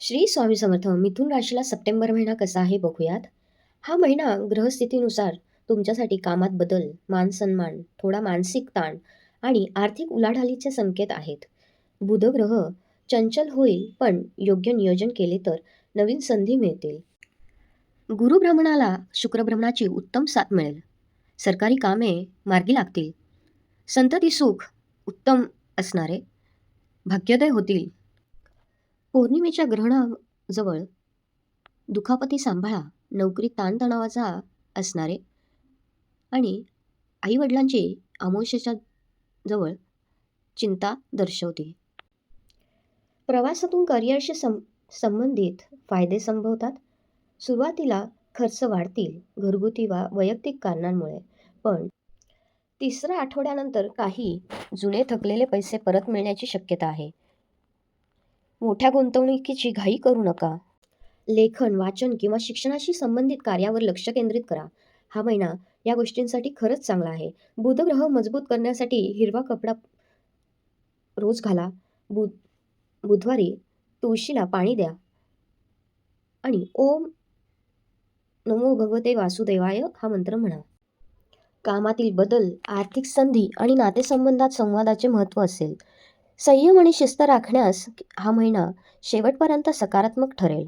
श्री स्वामी समर्थ. मिथुन राशीला September महिना कसा आहे बघूयात. हा महिना ग्रहस्थितीनुसार तुमच्यासाठी कामात बदल, मान-सन्मान, थोडा मानसिक ताण आणि आर्थिक उलाढालीचे संकेत आहेत. बुध ग्रह चंचल होईल, पण योग्य नियोजन केले तर नवीन संधी मिळतील. गुरुभ्रमणाला शुक्रभ्रमणाची उत्तम साथ मिळेल. सरकारी कामे मार्गी लागतील. संतती सुख उत्तम असणारे भाग्योदय होतील. पौर्णिमेच्या ग्रहणाजवळ दुखापती सांभाळा. नोकरीत ताणतणावाचा असणारे आणि आईवडिलांची अमावस्येच्या जवळ चिंता दर्शवते. प्रवासातून करिअरशी संबंधित फायदे संभवतात. सुरुवातीला खर्च वाढतील घरगुती वा वैयक्तिक कारणांमुळे, पण तिसऱ्या आठवड्यानंतर काही जुने थकलेले पैसे परत मिळण्याची शक्यता आहे. मोठ्या गुंतवणुकीची घाई करू नका. लेखन, वाचन किंवा शिक्षणाशी संबंधित कार्यावर लक्ष केंद्रित करा. हा महिना या गोष्टींसाठी खरंच चांगला आहे. बुधग्रह मजबूत करण्यासाठी हिरवा कपडा रोज घाला. बुधवारी तुळशीला पाणी द्या आणि ओम नमो भगवते वासुदेवाय हा मंत्र म्हणा. कामातील बदल, आर्थिक संधी आणि नातेसंबंधात संवादाचे महत्त्व असेल. संयम आणि शिस्त राखण्यास हा महिना शेवटपर्यंत सकारात्मक ठरेल.